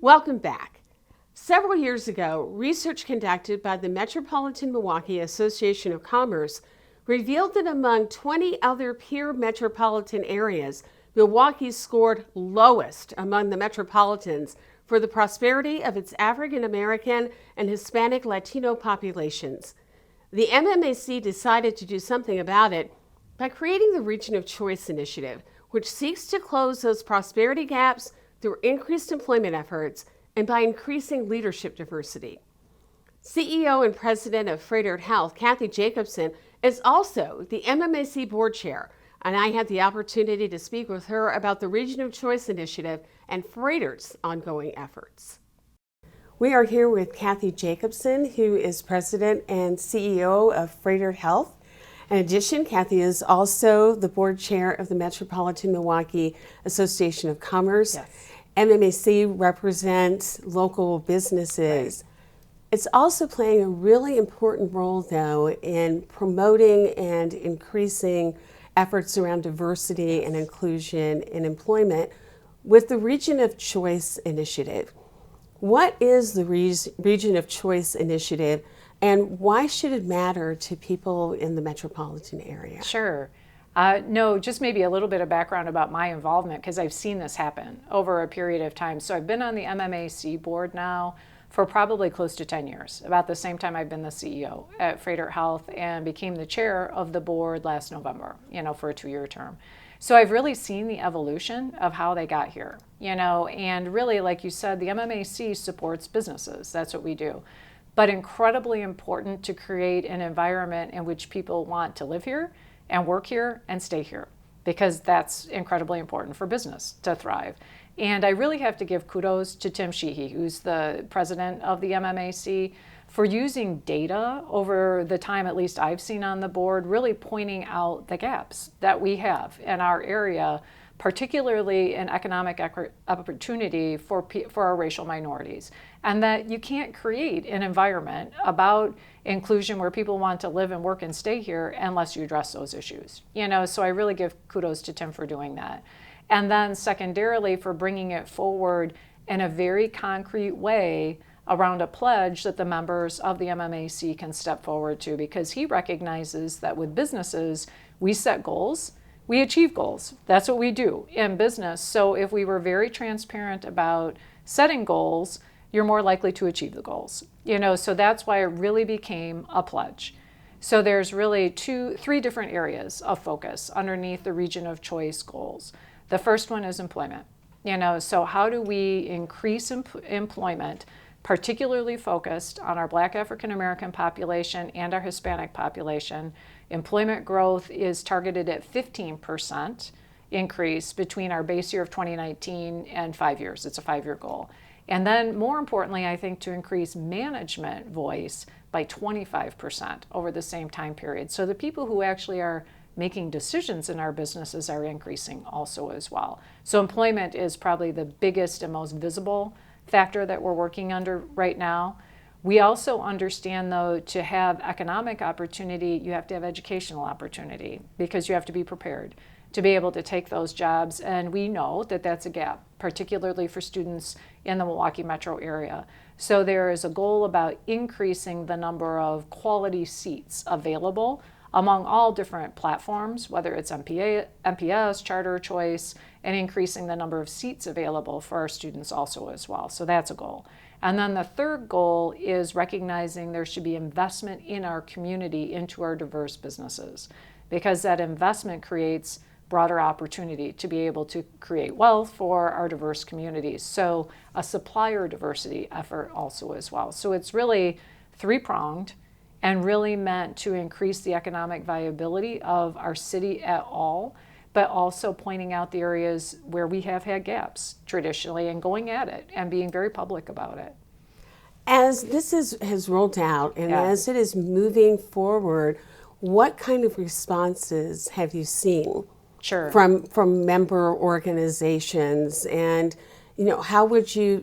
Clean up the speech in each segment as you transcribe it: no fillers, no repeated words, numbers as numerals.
Welcome back. Several years ago, research conducted by the Metropolitan Milwaukee Association of Commerce revealed that among 20 other peer metropolitan areas, Milwaukee scored lowest among the metropolitans for the prosperity of its African American and Hispanic Latino populations. The MMAC decided to do something about it by creating the Region of Choice initiative, which seeks to close those prosperity gaps through increased employment efforts and by increasing leadership diversity. CEO and president of Froedtert Health, Cathy Jacobson, is also the MMAC board chair, and I had the opportunity to speak with her about the Region of Choice initiative and Froedtert's ongoing efforts. We are here with Cathy Jacobson, who is president and CEO of Froedtert Health. In addition, Cathy is also the board chair of the Metropolitan Milwaukee Association of Commerce. Yes. MMAC represents local businesses. Right. It's also playing a really important role, though, in promoting and increasing efforts around diversity and inclusion in employment with the Region of Choice initiative. What is the Region of Choice initiative, and why should it matter to people in the metropolitan area? Sure. No, just maybe a little bit of background about my involvement, because I've seen this happen over a period of time. So I've been on the MMAC board now for probably close to 10 years, about the same time I've been the CEO at Froedtert Health, and became the chair of the board last November, for a 2-year term. So I've really seen the evolution of how they got here, and really, like you said, the MMAC supports businesses. That's what we do. But incredibly important to create an environment in which people want to live here and work here and stay here, because that's incredibly important for business to thrive. And I really have to give kudos to Tim Sheehy, who's the president of the MMAC, for using data over the time, at least I've seen on the board, really pointing out the gaps that we have in our area, particularly in economic opportunity for our racial minorities. And that you can't create an environment about inclusion where people want to live and work and stay here unless you address those issues. So I really give kudos to Tim for doing that. And then secondarily for bringing it forward in a very concrete way around a pledge that the members of the MMAC can step forward to, because he recognizes that with businesses, we set goals, we achieve goals. That's what we do in business. So if we were very transparent about setting goals, you're more likely to achieve the goals. So that's why it really became a pledge. So there's really 3 different areas of focus underneath the Region of Choice goals. The first one is employment. So how do we increase employment, particularly focused on our Black African American population and our Hispanic population? Employment growth is targeted at 15% increase between our base year of 2019 and 5 years. It's a 5-year goal. And then more importantly, I think to increase management voice by 25% over the same time period. So the people who actually are making decisions in our businesses are increasing also as well. So employment is probably the biggest and most visible factor that we're working under right now. We also understand, though, to have economic opportunity, you have to have educational opportunity, because you have to be prepared to be able to take those jobs. And we know that that's a gap, particularly for students in the Milwaukee metro area. So there is a goal about increasing the number of quality seats available among all different platforms, whether it's MPS, Charter Choice, and increasing the number of seats available for our students also as well. So that's a goal. And then the third goal is recognizing there should be investment in our community into our diverse businesses, because that investment creates broader opportunity to be able to create wealth for our diverse communities. So a supplier diversity effort also as well. So it's really 3-pronged and really meant to increase the economic viability of our city at all, but also pointing out the areas where we have had gaps traditionally and going at it and being very public about it. As this has rolled out and as it is moving forward, what kind of responses have you seen from member organizations, and how would you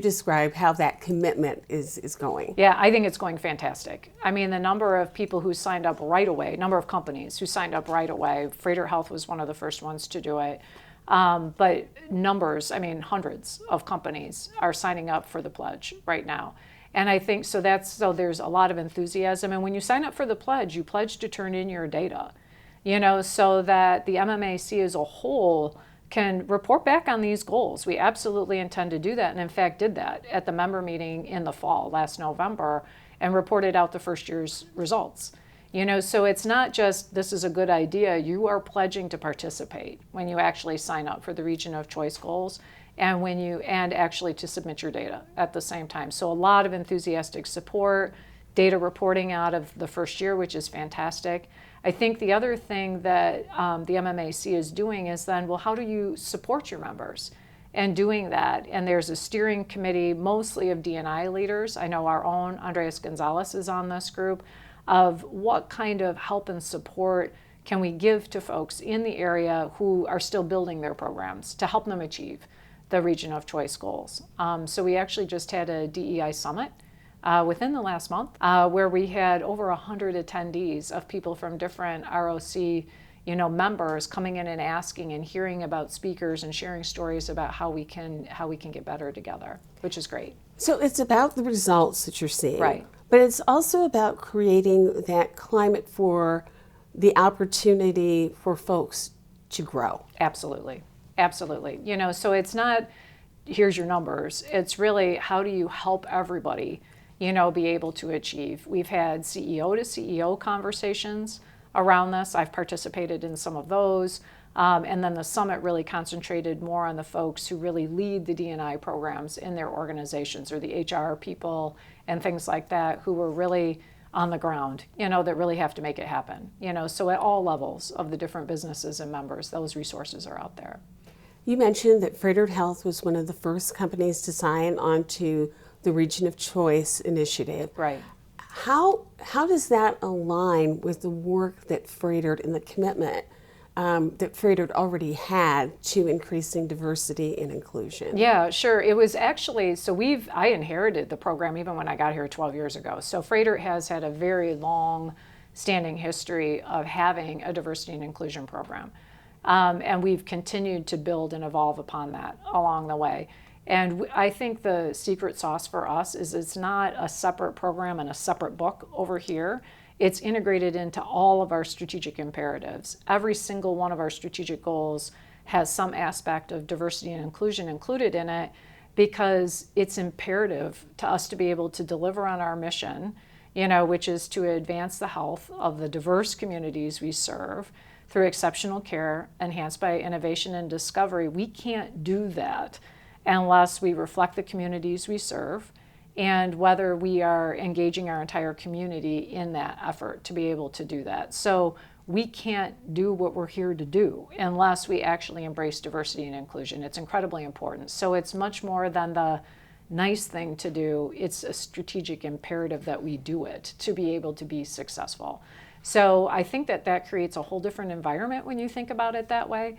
describe how that commitment is going? Yeah, I think it's going fantastic. I mean, the number of people who signed up right away, number of companies who signed up right away, Froedtert Health was one of the first ones to do it. But numbers, I mean, hundreds of companies are signing up for the pledge right now. And I think so there's a lot of enthusiasm. And when you sign up for the pledge, you pledge to turn in your data, so that the MMAC as a whole can report back on these goals. We absolutely intend to do that, and in fact did that at the member meeting in the fall last November and reported out the first year's results. So it's not just this is a good idea, you are pledging to participate when you actually sign up for the region of choice goals and actually to submit your data at the same time. So a lot of enthusiastic support, data reporting out of the first year, which is fantastic. I think the other thing that the MMAC is doing is then, well, how do you support your members? And doing that, and there's a steering committee mostly of D&I leaders. I know our own Andreas Gonzalez is on this group, of what kind of help and support can we give to folks in the area who are still building their programs to help them achieve the region of choice goals. So we actually just had a DEI summit within the last month where we had over 100 attendees of people from different ROC members coming in and asking and hearing about speakers and sharing stories about how we can get better together, which is great. So it's about the results that you're seeing. Right. But it's also about creating that climate for the opportunity for folks to grow. Absolutely. Absolutely. So it's not, here's your numbers. It's really, how do you help everybody, be able to achieve? We've had CEO to CEO conversations around this. I've participated in some of those. And then the summit really concentrated more on the folks who really lead the D&I programs in their organizations, or the HR people and things like that, who were really on the ground, that really have to make it happen. So at all levels of the different businesses and members, those resources are out there. You mentioned that Froedtert Health was one of the first companies to sign on to the Region of Choice initiative. Right. How does that align with the work that Froedtert and the commitment that Froedtert already had to increasing diversity and inclusion? Yeah, sure. It was actually, I inherited the program even when I got here 12 years ago. So Froedtert has had a very long standing history of having a diversity and inclusion program. And we've continued to build and evolve upon that along the way. And I think the secret sauce for us is it's not a separate program and a separate book over here. It's integrated into all of our strategic imperatives. Every single one of our strategic goals has some aspect of diversity and inclusion included in it, because it's imperative to us to be able to deliver on our mission, which is to advance the health of the diverse communities we serve through exceptional care enhanced by innovation and discovery. We can't do that unless we reflect the communities we serve, and whether we are engaging our entire community in that effort to be able to do that. So we can't do what we're here to do unless we actually embrace diversity and inclusion. It's incredibly important. So it's much more than the nice thing to do. It's a strategic imperative that we do it to be able to be successful. So I think that creates a whole different environment when you think about it that way.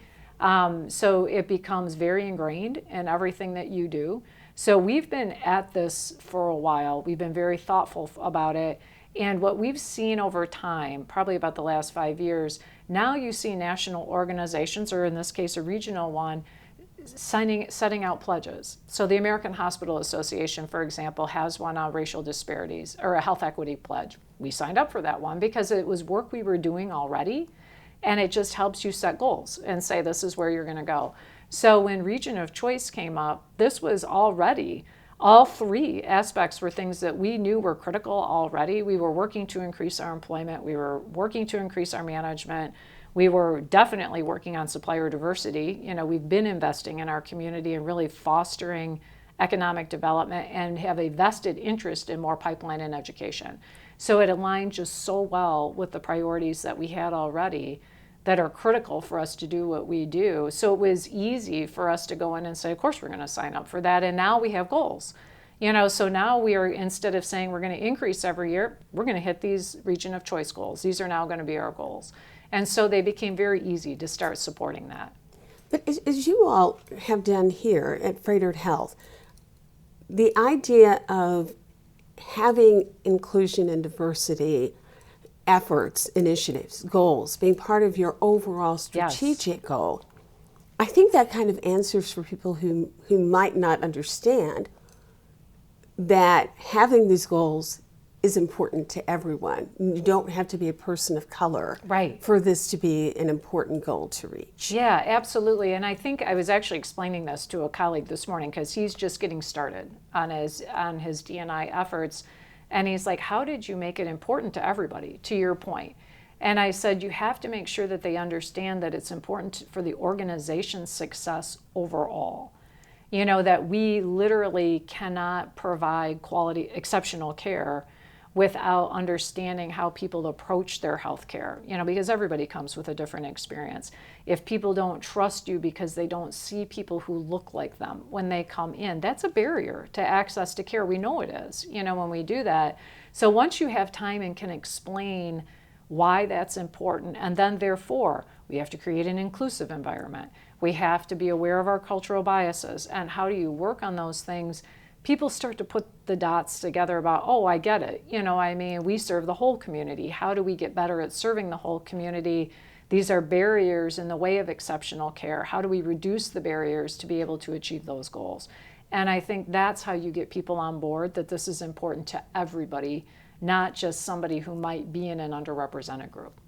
So it becomes very ingrained in everything that you do. So we've been at this for a while. We've been very thoughtful about it. And what we've seen over time, probably about the last 5 years, now you see national organizations, or in this case a regional one, setting out pledges. So the American Hospital Association, for example, has one on racial disparities, or a health equity pledge. We signed up for that one because it was work we were doing already, and it just helps you set goals and say this is where you're going to go. So when Region of Choice came up, this was already, all three aspects were things that we knew were critical already. We were working to increase our employment. We were working to increase our management. We were definitely working on supplier diversity. We've been investing in our community and really fostering economic development and have a vested interest in more pipeline and education. So it aligned just so well with the priorities that we had already that are critical for us to do what we do. So it was easy for us to go in and say, of course we're going to sign up for that. And now we have goals. So now we are, instead of saying we're going to increase every year, we're going to hit these Region of Choice goals. These are now going to be our goals. And so they became very easy to start supporting that. But as you all have done here at Froedtert Health, the idea of having inclusion and diversity efforts, initiatives, goals, being part of your overall strategic goal, I think that kind of answers for people who might not understand that having these goals is important to everyone. You don't have to be a person of color Right. for this to be an important goal to reach. Yeah, absolutely. And I think I was actually explaining this to a colleague this morning because he's just getting started on his D&I efforts. And he's like, how did you make it important to everybody, to your point? And I said, you have to make sure that they understand that it's important for the organization's success overall. You know, that we literally cannot provide quality, exceptional care without understanding how people approach their health care, you know, because everybody comes with a different experience. If people don't trust you because they don't see people who look like them when they come in, that's a barrier to access to care. We know it is, you know, when we do that. So once you have time and can explain why that's important, and then therefore we have to create an inclusive environment. We have to be aware of our cultural biases, and how do you work on those things? People start to put the dots together about, oh, I get it. You know, I mean, we serve the whole community. How do we get better at serving the whole community? These are barriers in the way of exceptional care. How do we reduce the barriers to be able to achieve those goals? And I think that's how you get people on board, that this is important to everybody, not just somebody who might be in an underrepresented group.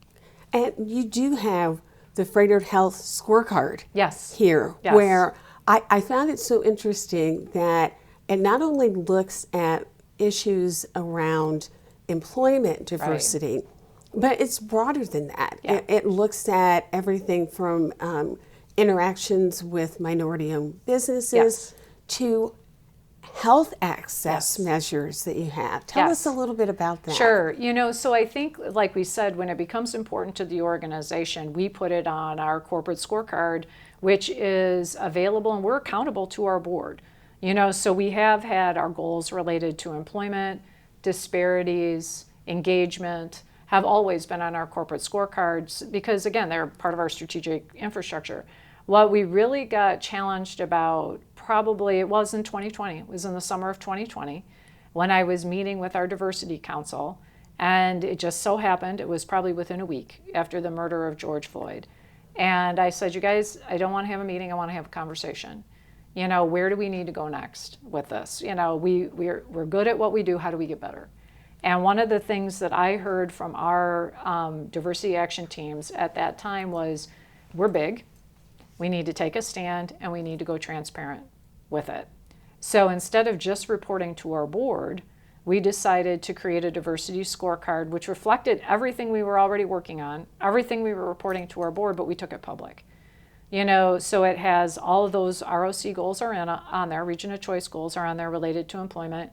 And you do have the Froedtert Health Scorecard Yes. here, Yes. where I found it so interesting that it not only looks at issues around employment diversity, but it's broader than that. Yeah. It looks at everything from interactions with minority-owned businesses Yes. to health access Yes. measures that you have. Tell us Yes. a little bit about that. Sure. You know, so I think, like we said, when it becomes important to the organization, we put it on our corporate scorecard, which is available, and we're accountable to our board. You know, so we have had our goals related to employment, disparities, engagement, have always been on our corporate scorecards because, again, they're part of our strategic infrastructure. What we really got challenged about, probably it was in 2020, it was in the summer of 2020, when I was meeting with our diversity council, and it just so happened, it was probably within a week after the murder of George Floyd. And I said, you guys, I don't want to have a meeting, I want to have a conversation. You know, where do we need to go next with this? You know, we're good at what we do, how do we get better? And one of the things that I heard from our diversity action teams at that time was, we're big, we need to take a stand, and we need to go transparent with it. So instead of just reporting to our board, we decided to create a diversity scorecard which reflected everything we were already working on, everything we were reporting to our board, but we took it public. You know, so it has all of those ROC goals are on there, region of choice goals are on there related to employment.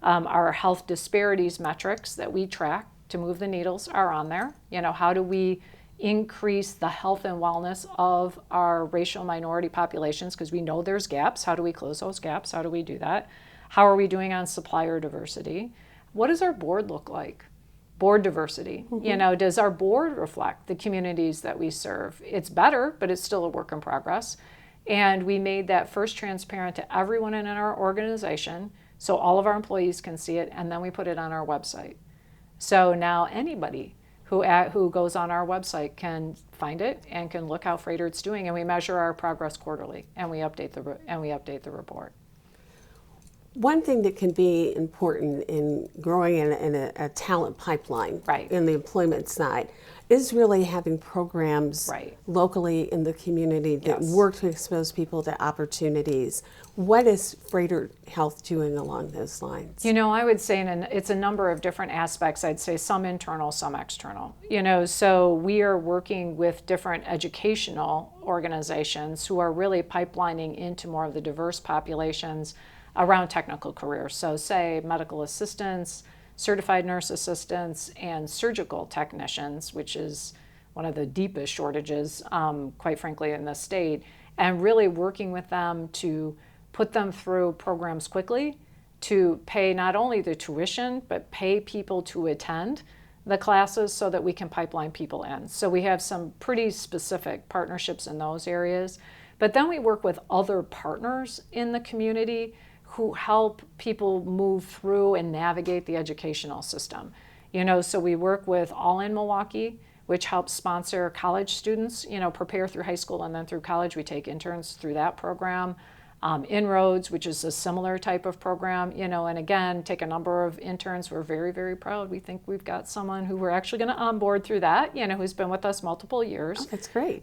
Our health disparities metrics that we track to move the needles are on there. You know, how do we increase the health and wellness of our racial minority populations, because we know there's gaps. How do we close those gaps? How do we do that? How are we doing on supplier diversity? What does our board look like? Board diversity. Mm-hmm. You know, does our board reflect the communities that we serve? It's better, but it's still a work in progress. And we made that first transparent to everyone in our organization so all of our employees can see it, and then we put it on our website. So now anybody who goes on our website can find it and can look how Froedtert's doing, and we measure our progress quarterly, and we update the report. One thing that can be important in growing in a talent pipeline Right. in the employment side is really having programs Right. locally in the community that Yes. work to expose people to opportunities. What is Froedtert Health doing along those lines? You know, I would say it's a number of different aspects. I'd say some internal, some external. You know, so we are working with different educational organizations who are really pipelining into more of the diverse populations around technical careers. So say medical assistants, certified nurse assistants, and surgical technicians, which is one of the deepest shortages, quite frankly, in the state, and really working with them to put them through programs quickly, to pay not only the tuition, but pay people to attend the classes so that we can pipeline people in. So we have some pretty specific partnerships in those areas. But then we work with other partners in the community who help people move through and navigate the educational system. You know, so we work with All in Milwaukee, which helps sponsor college students, prepare through high school and then through college. We take interns through that program. Inroads, which is a similar type of program, and again, take a number of interns. We're very, very proud. We think we've got someone who we're actually going to onboard through that, who's been with us multiple years. Oh, that's great.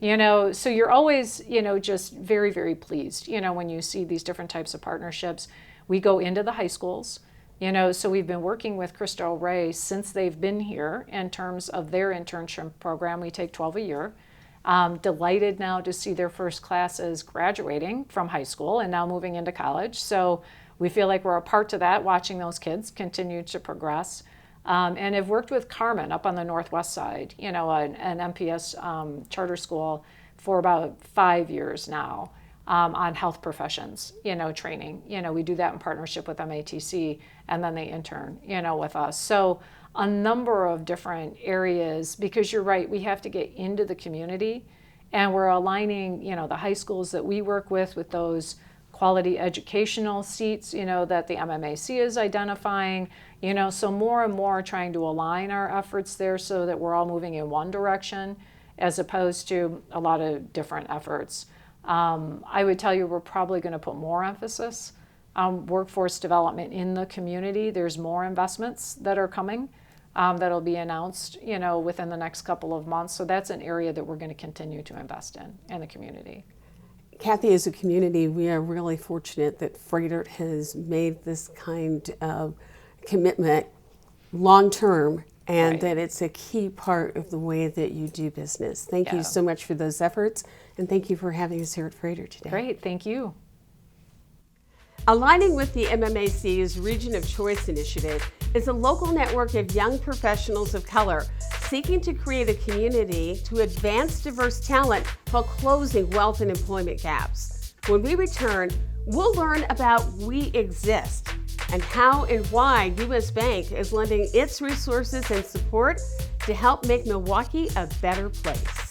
So you're always, just very, very pleased, when you see these different types of partnerships. We go into the high schools, so we've been working with Crystal Ray since they've been here in terms of their internship program. We take 12 a year. Delighted now to see their first classes graduating from high school and now moving into college. So we feel like we're a part to that, watching those kids continue to progress. And have worked with Carmen up on the Northwest side, an MPS charter school for about 5 years now on health professions, training. We do that in partnership with MATC, and then they intern, with us. So a number of different areas, because you're right, we have to get into the community, and we're aligning, the high schools that we work with those quality educational seats, that the MMAC is identifying, so more and more trying to align our efforts there so that we're all moving in one direction as opposed to a lot of different efforts. I would tell you we're probably going to put more emphasis on workforce development in the community. There's more investments that are coming. That'll be announced, within the next couple of months. So that's an area that we're going to continue to invest in the community. Cathy, as a community, we are really fortunate that Froedtert has made this kind of commitment long-term, and Right. that it's a key part of the way that you do business. Thank you Yeah. so much for those efforts, and thank you for having us here at Froedtert today. Great, thank you. Aligning with the MMAC's Region of Choice initiative is a local network of young professionals of color seeking to create a community to advance diverse talent while closing wealth and employment gaps. When we return, we'll learn about We Exist and how and why U.S. Bank is lending its resources and support to help make Milwaukee a better place.